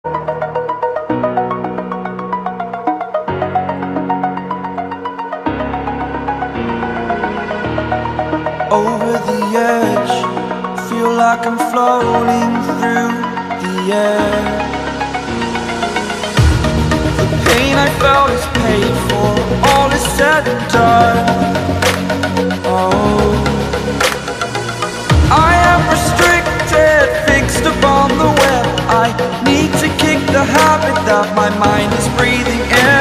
Over the edge, feel like I'm floating through the air. The pain I felt is paid for, all is said and done. Oh, I am restricted, fixed upon the web. I need to kick the habit that my mind is breathing in.